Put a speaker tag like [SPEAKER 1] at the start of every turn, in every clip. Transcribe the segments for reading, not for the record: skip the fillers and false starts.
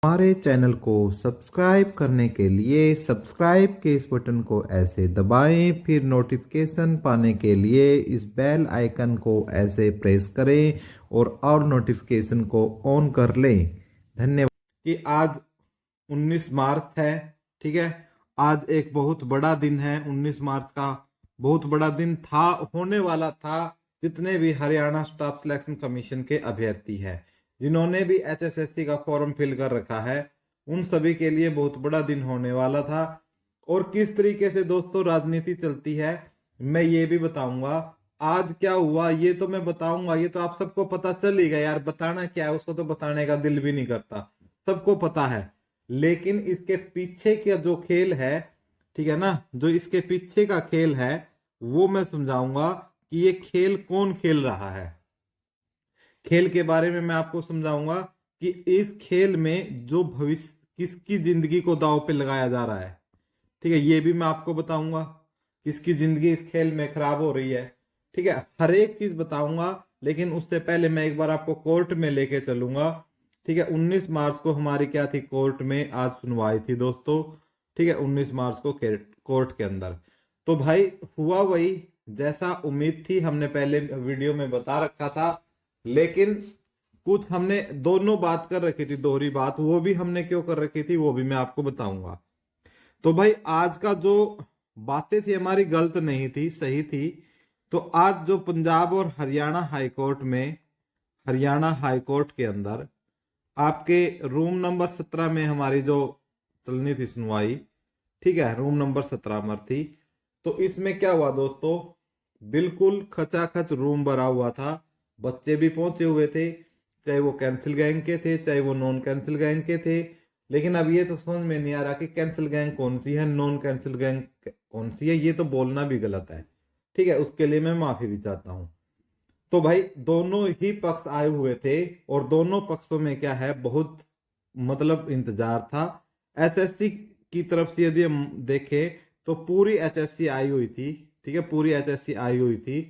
[SPEAKER 1] हमारे चैनल को सब्सक्राइब करने के लिए सब्सक्राइब के इस बटन को ऐसे दबाएं, फिर नोटिफिकेशन पाने के लिए इस बेल आइकन को ऐसे प्रेस करें और नोटिफिकेशन को ऑन कर लें। धन्यवाद। कि आज 19 मार्च है, ठीक है। आज एक बहुत बड़ा दिन है। 19 मार्च का बहुत बड़ा दिन था, होने वाला था। जितने भी हरियाणा स्टाफ सिलेक्शन कमीशन के अभ्यर्थी हैं, जिन्होंने भी एचएसएससी का फॉर्म फिल कर रखा है, उन सभी के लिए बहुत बड़ा दिन होने वाला था। और किस तरीके से दोस्तों राजनीति चलती है मैं ये भी बताऊंगा। आज क्या हुआ ये तो मैं बताऊंगा, ये तो आप सबको पता चल ही गया यार। बताना क्या है, उसको तो बताने का दिल भी नहीं करता, सबको पता है। लेकिन इसके पीछे का जो खेल है, ठीक है ना, जो इसके पीछे का खेल है वो मैं समझाऊंगा कि ये खेल कौन खेल रहा है। खेल के बारे में मैं आपको समझाऊंगा कि इस खेल में जो भविष्य किसकी जिंदगी को दांव पे लगाया जा रहा है, ठीक है, ये भी मैं आपको बताऊंगा। किसकी जिंदगी इस खेल में खराब हो रही है, ठीक है, हर एक चीज बताऊंगा। लेकिन उससे पहले मैं एक बार आपको कोर्ट में लेके चलूंगा, ठीक है। 19 मार्च को हमारी क्या थी, कोर्ट में आज सुनवाई थी दोस्तों, ठीक है। 19 मार्च को कोर्ट के अंदर तो भाई हुआ वही जैसा उम्मीद थी, हमने पहले वीडियो में बता रखा था। लेकिन कुछ हमने दोनों बात कर रखी थी, दोहरी बात, वो भी हमने क्यों कर रखी थी वो भी मैं आपको बताऊंगा। तो भाई आज का जो बातें थी हमारी गलत नहीं थी, सही थी। तो आज जो पंजाब और हरियाणा हाई कोर्ट के अंदर आपके रूम नंबर 17 में हमारी जो चलनी थी सुनवाई, ठीक है, रूम नंबर 17 में थी। तो इसमें क्या हुआ दोस्तों, बिल्कुल खचाखच रूम भरा हुआ था। बच्चे भी पहुंचे हुए थे, चाहे वो कैंसिल गैंग के थे चाहे वो नॉन कैंसिल गैंग के थे। लेकिन अब ये तो समझ में नहीं आ रहा कि कैंसिल गैंग कौन सी है, नॉन कैंसिल गैंग कौन सी है। ये तो बोलना भी गलत है, ठीक है, उसके लिए मैं माफी भी चाहता हूं। तो भाई दोनों ही पक्ष आए हुए थे और दोनों पक्षों में क्या है, बहुत मतलब इंतजार था। एचएससी की तरफ से यदि हम देखें तो पूरी एचएससी आई हुई थी, ठीक है, पूरी एचएससी आई हुई थी,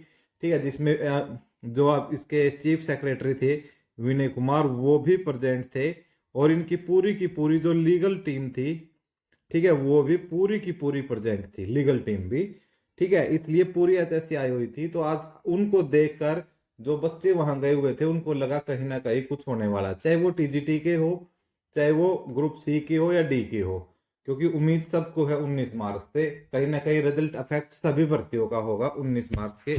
[SPEAKER 1] ठीक है। जिसमें जो आप इसके चीफ सेक्रेटरी थे विनय कुमार, वो भी प्रेजेंट थे। और इनकी पूरी की पूरी जो लीगल टीम थी, ठीक है, वो भी पूरी की पूरी प्रेजेंट थी, लीगल टीम भी, ठीक है। इसलिए पूरी एचएससी आई हुई थी। तो आज उनको देखकर जो बच्चे वहां गए हुए थे उनको लगा कहीं ना कहीं कुछ होने वाला, चाहे वो टीजीटी के हो चाहे वो ग्रुप सी के हो या डी के हो। क्योंकि उम्मीद सबको है 19 मार्च से कहीं ना कहीं रिजल्ट अफेक्ट सभी भर्तियों का होगा 19 मार्च के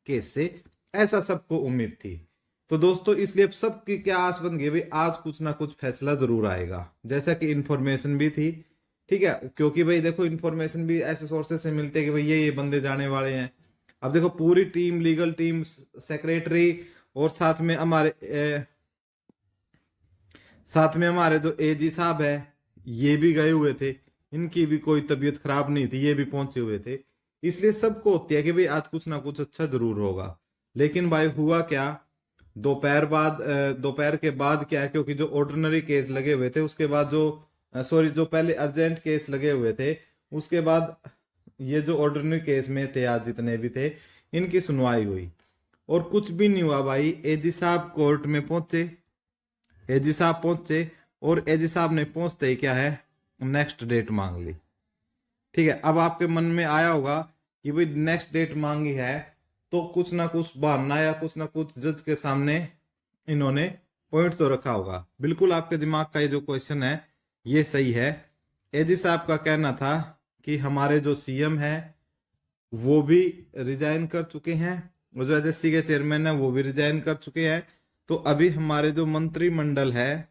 [SPEAKER 1] केस से, ऐसा सबको उम्मीद थी। तो दोस्तों इसलिए सबकी क्या आस बन गई भाई, आज कुछ ना कुछ फैसला जरूर आएगा, जैसा कि इंफॉर्मेशन भी थी, ठीक है। क्योंकि भाई देखो इंफॉर्मेशन भी ऐसे सोर्सेज से मिलते हैं कि भाई ये बंदे जाने वाले हैं। अब देखो पूरी टीम, लीगल टीम, सेक्रेटरी और साथ में हमारे जो एजी साहब है ये भी गए हुए थे। इनकी भी कोई तबीयत खराब नहीं थी, ये भी पहुंचे हुए थे। इसलिए सबको होती है कि भाई आज कुछ ना कुछ अच्छा जरूर होगा। लेकिन भाई हुआ क्या, दोपहर के बाद क्या है, क्योंकि जो ऑर्डिनरी केस लगे हुए थे उसके बाद जो पहले अर्जेंट केस लगे हुए थे उसके बाद ये जो ऑर्डिनरी केस में थे आज जितने भी थे इनकी सुनवाई हुई। और कुछ भी नहीं हुआ भाई, एजी साहब कोर्ट में पहुंचे, एजी साहब पहुंचे और एजी साहब ने पहुंचते ही क्या है, नेक्स्ट डेट मांग ली, ठीक है। अब आपके मन में आया होगा कि भाई नेक्स्ट डेट मांगी है तो कुछ ना कुछ बहाना या कुछ ना कुछ जज के सामने इन्होंने पॉइंट तो रखा होगा। बिल्कुल आपके दिमाग का ये जो क्वेश्चन है ये सही है। एजी साहब का कहना था कि हमारे जो सीएम है वो भी रिजाइन कर चुके हैं और जो एचएससी के चेयरमैन है वो भी रिजाइन कर चुके हैं। तो अभी हमारे जो मंत्रिमंडल है,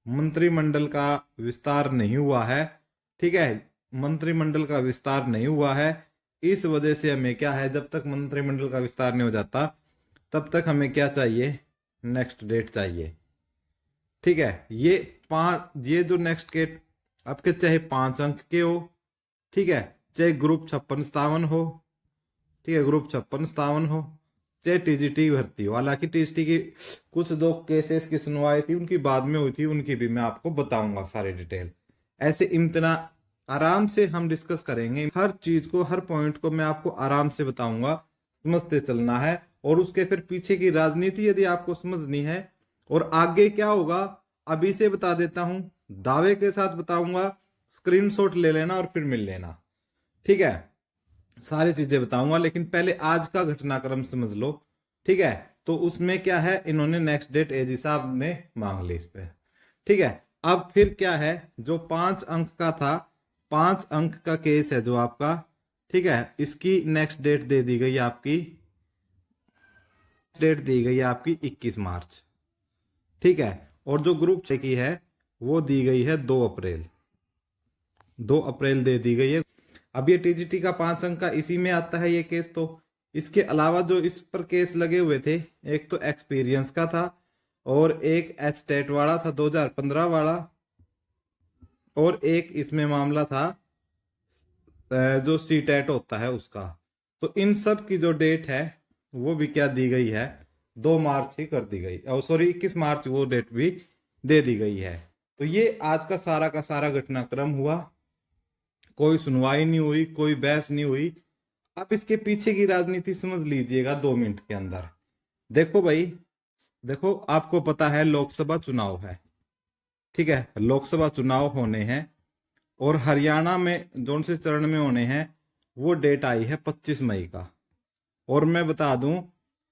[SPEAKER 1] मंत्रिमंडल का विस्तार नहीं हुआ है, ठीक है, मंत्रिमंडल का विस्तार नहीं हुआ है। इस वजह से हमें क्या है, जब तक मंत्रिमंडल का विस्तार नहीं हो जाता तब तक हमें क्या चाहिए, नेक्स्ट डेट चाहिए, ठीक है। ये जो नेक्स्ट डेट आपके चाहे 5 अंक के हो, ठीक है, चाहे ग्रुप 56-57 हो, ठीक है, ग्रुप 56-57 हो, चाहे टीजीटी भर्ती हो। हालांकि टीजीटी की कुछ दो केसेस की सुनवाई थी उनकी बाद में हुई थी, उनकी भी मैं आपको बताऊंगा सारी डिटेल। ऐसे इतना आराम से हम डिस्कस करेंगे, हर चीज को, हर पॉइंट को मैं आपको आराम से बताऊंगा, समझते चलना है। और उसके फिर पीछे की राजनीति यदि आपको समझनी है और आगे क्या होगा, अभी से बता देता हूं, दावे के साथ बताऊंगा, स्क्रीनशॉट ले लेना और फिर मिल लेना, ठीक है। सारी चीजें बताऊंगा, लेकिन पहले आज का घटनाक्रम समझ लो, ठीक है। तो उसमें क्या है, इन्होंने नेक्स्ट डेट एजी साहब ने मांग ली इस पे, ठीक है। अब फिर क्या है, जो 5 अंक का था, 5 अंक का केस है जो आपका, ठीक है। इसकी नेक्स्ट डेट दे दी गई आपकी, डेट दी गई है आपकी 21 मार्च, ठीक है। और जो ग्रुप C की है वो दी गई है 2 अप्रैल, 2 अप्रैल दे दी गई है। अब ये टीजीटी का 5 अंक का इसी में आता है ये केस। तो इसके अलावा जो इस पर केस लगे हुए थे, एक तो एक्सपीरियंस का था और एक एस्टेट वाला था 2015 वाला, और एक इसमें मामला था जो सीटेट होता है उसका। तो इन सब की जो डेट है वो भी क्या दी गई है, 2 मार्च ही कर दी गई, और सॉरी 21 मार्च वो डेट भी दे दी गई है। तो ये आज का सारा घटनाक्रम हुआ, कोई सुनवाई नहीं हुई, कोई बहस नहीं हुई। अब इसके पीछे की राजनीति समझ लीजिएगा 2 मिनट के अंदर। देखो भाई, देखो आपको पता है लोकसभा चुनाव है, ठीक है। लोकसभा चुनाव होने हैं और हरियाणा में कौन से चरण में होने हैं, वो डेट आई है 25 मई का। और मैं बता दूं,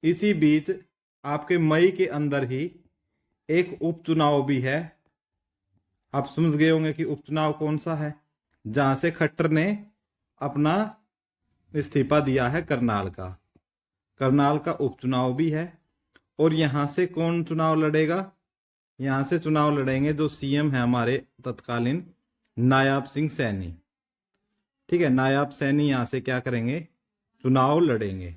[SPEAKER 1] इसी बीच आपके मई के अंदर ही एक उपचुनाव भी है। आप समझ गए होंगे कि उपचुनाव कौन सा है, जहां से खट्टर ने अपना इस्तीफा दिया है, करनाल का। करनाल का उपचुनाव भी है। और यहां से कौन चुनाव लड़ेगा, यहां से चुनाव लड़ेंगे जो सीएम है हमारे तत्कालीन, नायाब सिंह सैनी, ठीक है। नायाब सैनी यहां से क्या करेंगे, चुनाव लड़ेंगे,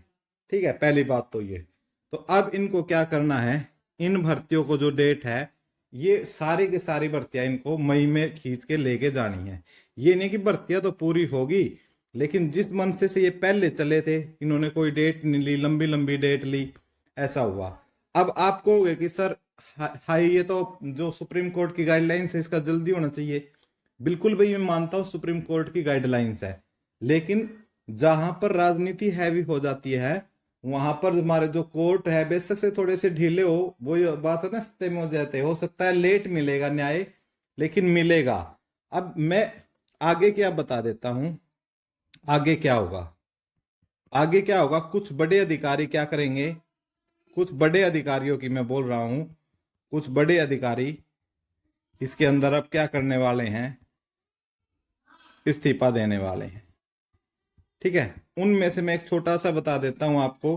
[SPEAKER 1] ठीक है। पहली बात तो ये। तो अब इनको क्या करना है, इन भर्तियों को जो डेट है, ये सारी की सारी भर्तियां इनको मई में खींच के लेके जानी है। ये नहीं कि भर्तियां तो पूरी होगी, लेकिन जिस मन से ये पहले चले थे, इन्होंने कोई डेट नहीं ली, लंबी लंबी डेट ली, ऐसा हुआ। अब आप कहोगे कि सर हाई ये तो जो सुप्रीम कोर्ट की गाइडलाइंस है इसका जल्दी होना चाहिए। बिल्कुल भाई, मैं मानता हूं सुप्रीम कोर्ट की गाइडलाइंस है, लेकिन जहां पर राजनीति हैवी हो जाती है वहां पर हमारे जो कोर्ट है बेशक से थोड़े से ढीले हो, वो ये बात है ना, सस्ते में हो जाते, हो सकता है लेट मिलेगा न्याय, लेकिन मिलेगा। अब मैं आगे क्या बता देता हूं, आगे क्या होगा। आगे क्या होगा, कुछ बड़े अधिकारी क्या करेंगे, कुछ बड़े अधिकारियों की मैं बोल रहा हूं, कुछ बड़े अधिकारी इसके अंदर अब क्या करने वाले हैं, इस्तीफा देने वाले हैं, ठीक है। उनमें से मैं एक छोटा सा बता देता हूं आपको,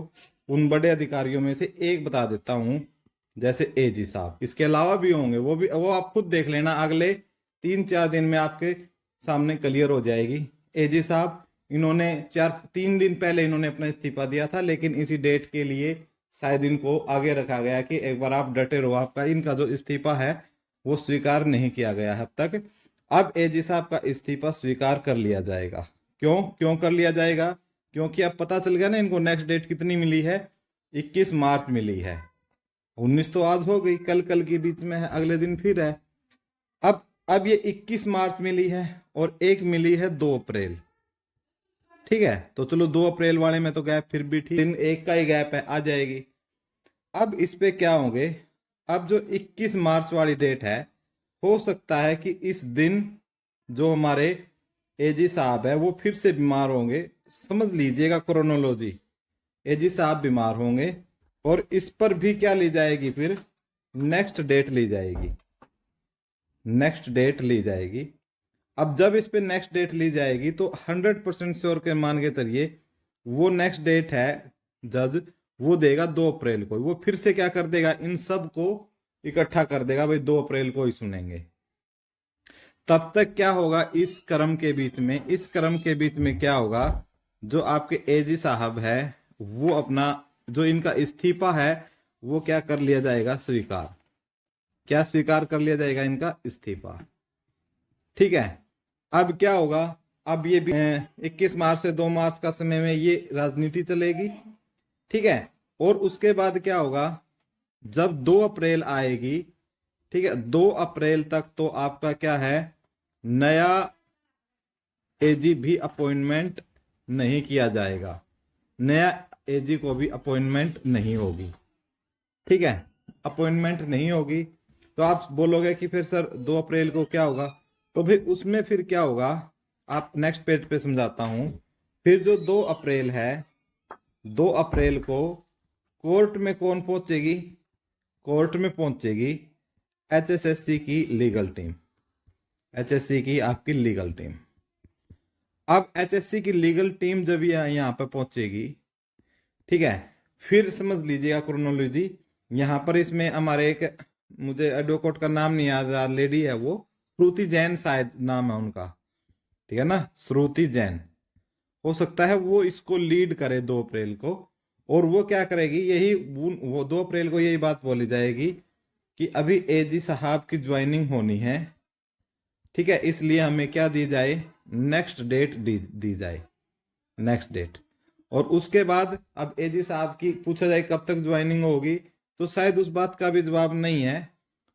[SPEAKER 1] उन बड़े अधिकारियों में से एक बता देता हूं, जैसे एजी साहब। इसके अलावा भी होंगे, वो आप खुद देख लेना, अगले 3-4 दिन में आपके सामने क्लियर हो जाएगी। एजी साहब, इन्होंने 3 दिन पहले इन्होंने अपना इस्तीफा दिया था, लेकिन इसी डेट के लिए शायद इनको आगे रखा गया कि एक बार आप डटे रहो, आपका इनका जो इस्तीफा है वो स्वीकार नहीं किया गया है अब तक। अब एजी साहब का इस्तीफा स्वीकार कर लिया जाएगा। क्यों क्यों कर लिया जाएगा, क्योंकि अब पता चल गया ना इनको नेक्स्ट डेट कितनी मिली है, 21 मार्च मिली है। 19 तो आज हो गई, कल के बीच में है, अगले दिन फिर है। अब ये 21 मार्च मिली है और एक मिली है 2 अप्रैल, ठीक है। तो चलो 2 अप्रैल वाले में तो गैप फिर भी ठीक, दिन एक का ही गैप है, आ जाएगी। अब इस पे क्या होंगे, अब जो 21 मार्च वाली डेट है, हो सकता है कि इस दिन जो हमारे एजी साहब है वो फिर से बीमार होंगे। समझ लीजिएगा क्रोनोलॉजी, एजी साहब बीमार होंगे और इस पर भी क्या ली जाएगी, फिर नेक्स्ट डेट ली जाएगी, नेक्स्ट डेट ली जाएगी। अब जब इस पे नेक्स्ट डेट ली जाएगी तो 100% श्योर के मान के चलिए, वो नेक्स्ट डेट है जज वो देगा 2 अप्रैल को। वो फिर से क्या कर देगा, इन सब को इकट्ठा कर देगा, भाई 2 अप्रैल को ही सुनेंगे। तब तक क्या होगा, इस क्रम के बीच में, इस क्रम के बीच में क्या होगा, जो आपके एजी साहब है वो अपना जो इनका इस्तीफा है वो क्या कर लिया जाएगा, स्वीकार। क्या स्वीकार कर लिया जाएगा, इनका इस्तीफा, ठीक है। अब क्या होगा, अब ये 21 मार्च से 2 मार्च का समय में ये राजनीति चलेगी, ठीक है। और उसके बाद क्या होगा, जब 2 अप्रैल आएगी, ठीक है, 2 अप्रैल तक तो आपका क्या है, नया एजी भी अपॉइंटमेंट नहीं किया जाएगा, नया एजी को भी अपॉइंटमेंट नहीं होगी, ठीक है, अपॉइंटमेंट नहीं होगी। तो आप बोलोगे कि फिर सर 2 अप्रैल को क्या होगा, तो फिर उसमें फिर क्या होगा, आप नेक्स्ट पेज पे समझाता हूं। फिर जो 2 अप्रैल है, 2 अप्रैल को कोर्ट में कौन पहुंचेगी, कोर्ट में पहुंचेगी एचएसएससी की लीगल टीम, एचएससी की आपकी लीगल टीम। अब एचएससी की लीगल टीम जब यहाँ पे पहुंचेगी, ठीक है, फिर समझ लीजिएगा क्रोनोलॉजी। यहाँ पर इसमें हमारे एक, मुझे एडवोकेट का नाम नहीं याद रहा, लेडी है वो, श्रुति जैन शायद नाम है उनका, ठीक है ना, श्रुति जैन। हो सकता है वो इसको लीड करे 2 अप्रैल को। और वो क्या करेगी, यही वो 2 अप्रैल को यही बात बोली जाएगी कि अभी एजी साहब की ज्वाइनिंग होनी है, ठीक है, इसलिए हमें क्या दी जाए, नेक्स्ट डेट दी जाए, नेक्स्ट डेट। और उसके बाद अब एजी साहब की पूछा जाए कब तक ज्वाइनिंग होगी, तो शायद उस बात का भी जवाब नहीं है।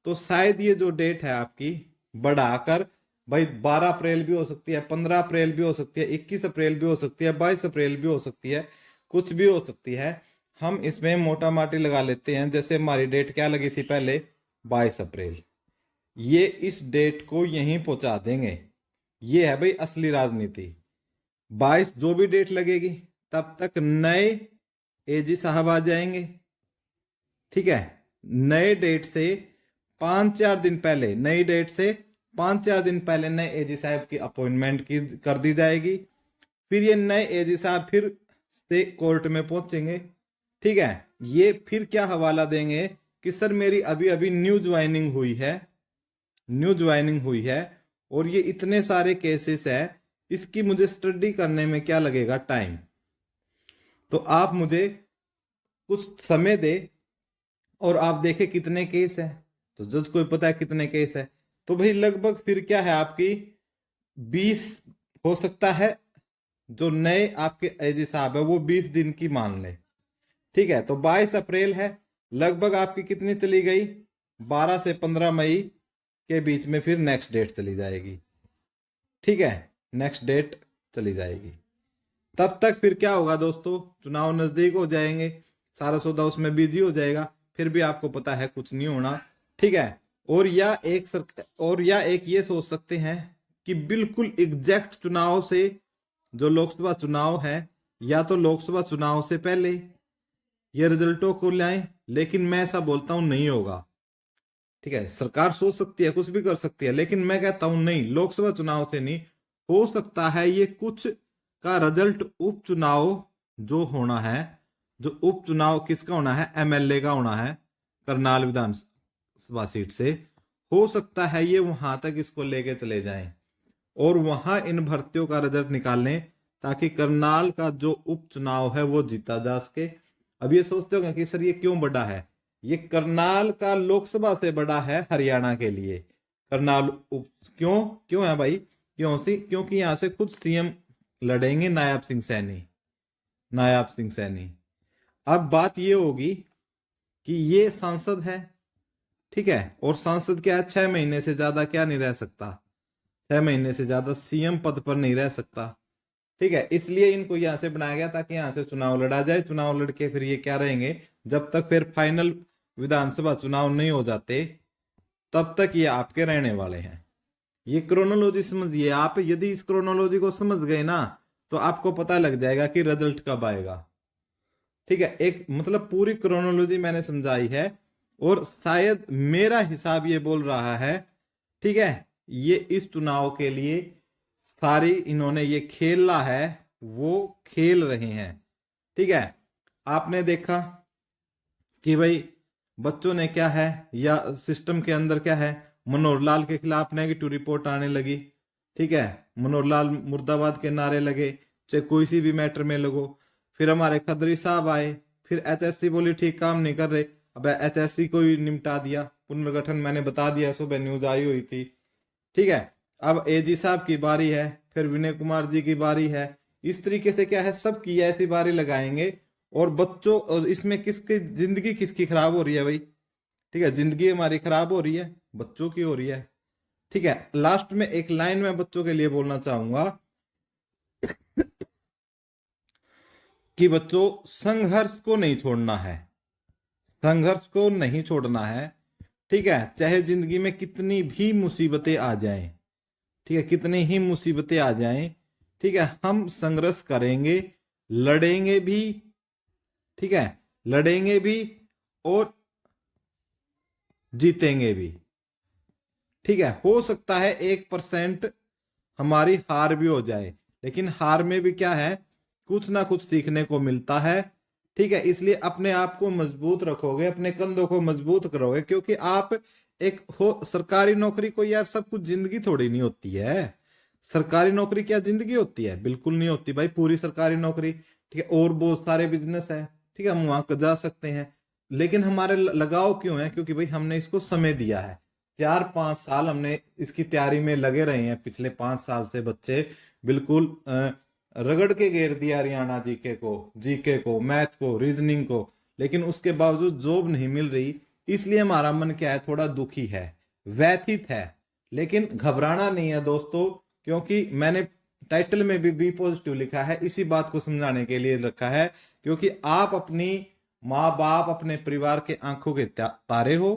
[SPEAKER 1] तो शायद ये जो डेट है आपकी बढ़ाकर, भाई 12 अप्रैल भी हो सकती है, 15 अप्रैल भी हो सकती है, 21 अप्रैल भी हो सकती है, 22 अप्रैल भी हो सकती है, कुछ भी हो सकती है। हम इसमें मोटा माटी लगा लेते हैं, जैसे हमारी डेट क्या लगी थी पहले, 22 अप्रैल। ये इस डेट को यहीं पहुंचा देंगे। ये है भाई असली राजनीति। 22 जो भी डेट लगेगी तब तक नए एजी साहब आ जाएंगे, ठीक है। नए डेट से 5-4 दिन पहले, नई डेट से 5-4 दिन पहले नए एजी साहब की अपॉइंटमेंट की कर दी जाएगी। फिर ये नए एजी साहब फिर से कोर्ट में पहुंचेंगे, ठीक है। ये फिर क्या हवाला देंगे कि सर मेरी अभी अभी न्यू ज्वाइनिंग हुई है, न्यू ज्वाइनिंग हुई है, और ये इतने सारे केसेस है, इसकी मुझे स्टडी करने में क्या लगेगा, टाइम। तो आप मुझे कुछ समय दे और आप देखे कितने केस है, तो जज को पता है कितने केस है। तो भाई लगभग फिर क्या है आपकी 20 हो सकता है, जो नए आपके एजी साहब है वो 20 दिन की मान ले, ठीक है। तो 22 अप्रैल है, लगभग आपकी कितनी चली गई, 12 से 15 मई के बीच में फिर नेक्स्ट डेट चली जाएगी, ठीक है, नेक्स्ट डेट चली जाएगी। तब तक फिर क्या होगा दोस्तों, चुनाव नजदीक हो जाएंगे, सारा सौदा उसमें बिजी हो जाएगा, फिर भी आपको पता है कुछ नहीं होना, ठीक है। और या एक ये सोच सकते हैं कि बिल्कुल एग्जैक्ट चुनाव से, जो लोकसभा चुनाव है, या तो लोकसभा चुनाव से पहले ये रिजल्टों को लाएं, लेकिन मैं ऐसा बोलता हूं नहीं होगा, ठीक है। सरकार सोच सकती है, कुछ भी कर सकती है, लेकिन मैं कहता हूं नहीं, लोकसभा चुनाव से नहीं हो सकता है। ये कुछ का रिजल्ट उपचुनाव जो होना है, जो उपचुनाव किसका होना है, एमएलए का होना है, करनाल विधानसभा सीट से, हो सकता है ये वहां तक इसको लेके चले जाएं और वहां इन भर्तियों का रिजल्ट निकाल लें, ताकि करनाल का जो उपचुनाव है वो जीता जा सके। अब ये सोचते होंगे कि सर ये क्यों बड़ा है, ये करनाल का लोकसभा से बड़ा है हरियाणा के लिए। करनाल उप क्यों क्यों है भाई, क्योंकि यहां से खुद सीएम लड़ेंगे नायब सिंह सैनी, नायब सिंह सैनी। अब बात ये होगी कि ये सांसद है, ठीक है, और सांसद क्या है, 6 महीने से ज्यादा क्या नहीं रह सकता, 6 महीने से ज्यादा सीएम पद पर नहीं रह सकता, ठीक है। इसलिए इनको यहां से बनाया गया ताकि यहां से चुनाव लड़ा जाए, चुनाव लड़के फिर ये क्या रहेंगे, जब तक फिर फाइनल विधानसभा चुनाव नहीं हो जाते तब तक ये आपके रहने वाले हैं। ये क्रोनोलॉजी समझिए आप, यदि इस क्रोनोलॉजी को समझ गए ना तो आपको पता लग जाएगा कि रिजल्ट कब आएगा, ठीक है। एक मतलब पूरी क्रोनोलॉजी मैंने समझाई है, और शायद मेरा हिसाब ये बोल रहा है, ठीक है, ये इस चुनाव के लिए सारी इन्होंने ये खेला है, वो खेल रहे हैं, ठीक है। आपने देखा कि भाई बच्चों ने क्या है, या सिस्टम के अंदर क्या है, मनोहर लाल के खिलाफ नेगेटिव रिपोर्ट आने लगी, ठीक है, मनोहर लाल मुर्दाबाद के नारे लगे, चाहे कोई सी भी मैटर में लगो। फिर हमारे खदरी साहब आए, फिर एचएससी बोली ठीक काम नहीं कर रहे, अब एचएससी को भी निपटा दिया, पुनर्गठन मैंने बता दिया, सुबह न्यूज आई हुई थी, ठीक है। अब एजी साहब की बारी है, फिर विनय कुमार जी की बारी है, इस तरीके से क्या है, सबकी ऐसी बारी लगाएंगे। और बच्चों, और इसमें किसकी जिंदगी किसकी खराब हो रही है भाई, ठीक है, जिंदगी हमारी खराब हो रही है, बच्चों की हो रही है, ठीक है। लास्ट में एक लाइन मैं बच्चों के लिए बोलना चाहूंगा कि बच्चों संघर्ष को नहीं छोड़ना है, संघर्ष को नहीं छोड़ना है। ठीक है, चाहे जिंदगी में कितनी भी मुसीबतें आ जाएं, ठीक है, कितनी ही मुसीबतें आ जाएं, ठीक है, हम संघर्ष करेंगे, लड़ेंगे भी, ठीक है, लड़ेंगे भी और जीतेंगे भी। ठीक है, हो सकता है 1% हमारी हार भी हो जाए, लेकिन हार में भी क्या है, कुछ ना कुछ सीखने को मिलता है। ठीक है, इसलिए अपने आप को मजबूत रखोगे, अपने कंधों को मजबूत करोगे, क्योंकि आप एक हो सरकारी नौकरी को यार सब कुछ जिंदगी थोड़ी नहीं होती है। सरकारी नौकरी क्या जिंदगी होती है? बिल्कुल नहीं होती भाई, पूरी सरकारी नौकरी। ठीक है, और बहुत सारे बिजनेस है, ठीक है, हम वहां जा सकते हैं, लेकिन हमारे लगाव क्यों है? क्योंकि भाई हमने इसको समय दिया है, 4-5 साल हमने इसकी तैयारी में लगे रहे हैं। पिछले 5 साल से बच्चे बिल्कुल रगड़ के घेर दिया हरियाणा जीके को, मैथ को, रीजनिंग को, लेकिन उसके बावजूद जॉब नहीं मिल रही। इसलिए हमारा मन क्या है, थोड़ा दुखी है, व्यथित है। लेकिन घबराना नहीं है दोस्तों, क्योंकि मैंने टाइटल में भी बी पॉजिटिव लिखा है, इसी बात को समझाने के लिए रखा है, क्योंकि आप अपनी माँ बाप, अपने परिवार के आंखों के तारे हो।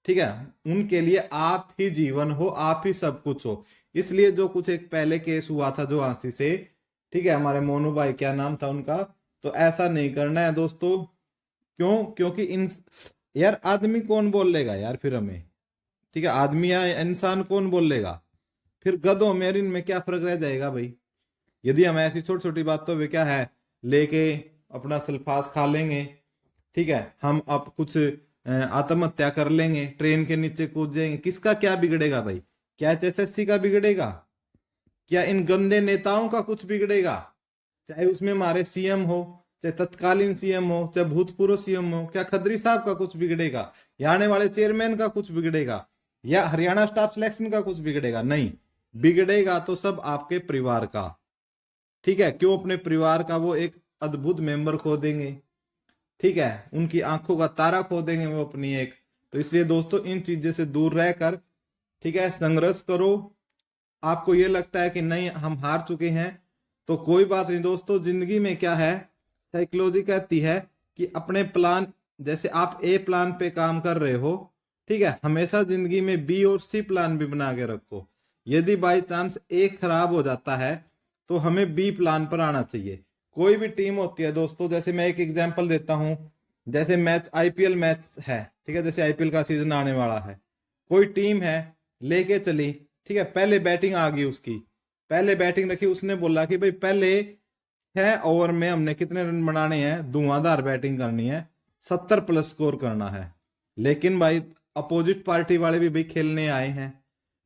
[SPEAKER 1] ठीक है, उनके लिए आप ही जीवन हो, आप ही सब कुछ हो। इसलिए जो कुछ एक पहले केस हुआ था जो आंसी से, ठीक है, हमारे मोनू भाई, क्या नाम था उनका, तो ऐसा नहीं करना है दोस्तों। क्यों? क्योंकि इन यार आदमी कौन बोल लेगा यार फिर हमें? ठीक है, आदमी या इंसान कौन बोल लेगा? फिर गधों में इनमें क्या फर्क रह जाएगा भाई? यदि हम ऐसी छोटी छोटी बातों पे क्या है लेके अपना सल्फास खा लेंगे, ठीक है, हम अब कुछ आत्महत्या कर लेंगे, ट्रेन के नीचे कूद जाएंगे, किसका क्या बिगड़ेगा भाई? क्या एचएसएससी का बिगड़ेगा? क्या इन गंदे नेताओं का कुछ बिगड़ेगा? चाहे उसमें हमारे सीएम हो, चाहे तत्कालीन सीएम हो, चाहे भूतपूर्व सीएम हो, क्या खत्री साहब का कुछ बिगड़ेगा? या आने वाले चेयरमैन का कुछ बिगड़ेगा? या हरियाणा स्टाफ सिलेक्शन का कुछ बिगड़ेगा? नहीं, बिगड़ेगा तो सब आपके परिवार का। ठीक है, क्यों अपने परिवार का वो एक अद्भुत मेंबर खो देंगे? ठीक है, उनकी आंखों का तारा खो देंगे वो अपनी एक। तो इसलिए दोस्तों इन चीजों से दूर रहकर, ठीक है, संघर्ष करो। आपको ये लगता है कि नहीं हम हार चुके हैं, तो कोई बात नहीं दोस्तों, जिंदगी में क्या है, साइकोलॉजी कहती है कि अपने प्लान, जैसे आप ए प्लान पे काम कर रहे हो, ठीक है, हमेशा जिंदगी में बी और सी प्लान भी बना के रखो। यदि बाई चांस ए खराब हो जाता है तो हमें बी प्लान पर आना चाहिए। कोई भी टीम होती है दोस्तों, जैसे मैं एक एग्जांपल देता हूं, जैसे मैच आईपीएल मैच है, ठीक है, जैसे आईपीएल का सीजन आने वाला है, कोई टीम है लेके चली, ठीक है, पहले बैटिंग आ गई उसकी, पहले बैटिंग रखी, उसने बोला कि भाई पहले 6 ओवर में हमने कितने रन बनाने हैं, धुआंधार बैटिंग करनी है, 70+ स्कोर करना है। लेकिन भाई अपोजिट पार्टी वाले भी भाई खेलने आए हैं,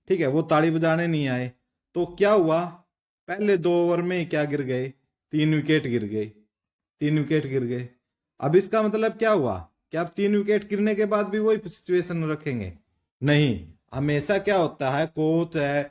[SPEAKER 1] ठीक है, वो ताड़ी बजाने नहीं आए, तो क्या हुआ, पहले 2 ओवर में ही क्या गिर गए, 3 विकेट गिर गए, 3 विकेट गिर गए। अब इसका मतलब क्या हुआ? कि आप 3 विकेट गिरने के बाद भी वही सिचुएशन रखेंगे? नहीं, हमेशा क्या होता है, कोच है,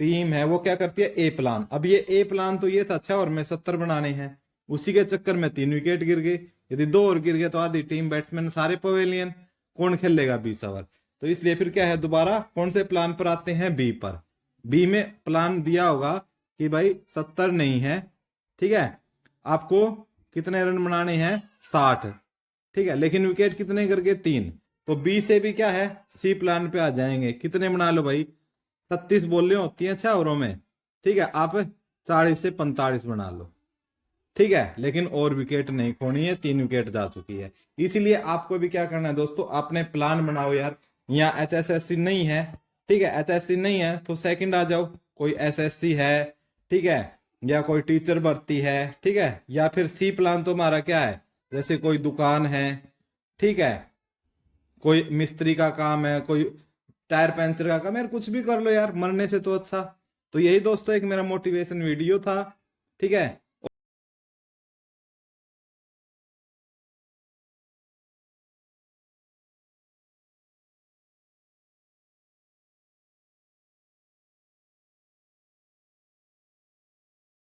[SPEAKER 1] टीम है, वो क्या करती है, ए प्लान। अब ये ए प्लान तो ये था 6 ओवर में 70 बनाने हैं, उसी के चक्कर में 3 विकेट गिर गए। यदि 2 ओवर गिर गए तो आधी टीम बैट्समैन सारे पवेलियन, कौन खेलेगा 20 ओवर? तो इसलिए फिर क्या है, दोबारा कौन से प्लान पर आते हैं, बी पर। बी में प्लान दिया होगा कि भाई 70 नहीं है, ठीक है, आपको कितने रन बनाने हैं, 60, ठीक है, लेकिन विकेट कितने करके, 3। तो बी से भी क्या है, सी प्लान पे आ जाएंगे, कितने बना लो भाई, 36 बॉलें होती हैं 6 ओवरों में, ठीक है, आप 40 से 45 बना लो, ठीक है, लेकिन और विकेट नहीं खोनी है, 3 विकेट जा चुकी है। इसीलिए आपको भी क्या करना है दोस्तों, आपने प्लान बनाओ यार। यहाँ एचएसएससी नहीं है, ठीक है, एचएससी नहीं है तो सेकंड आ जाओ, कोई एसएससी है, ठीक है, या कोई टीचर भर्ती है, ठीक है, या फिर सी प्लान तो हमारा क्या है, जैसे कोई दुकान है, ठीक है, कोई मिस्त्री का काम है, कोई टायर पंचर का काम है, यार कुछ भी कर लो यार, मरने से तो अच्छा। तो यही दोस्तों एक मेरा मोटिवेशन वीडियो था, ठीक है,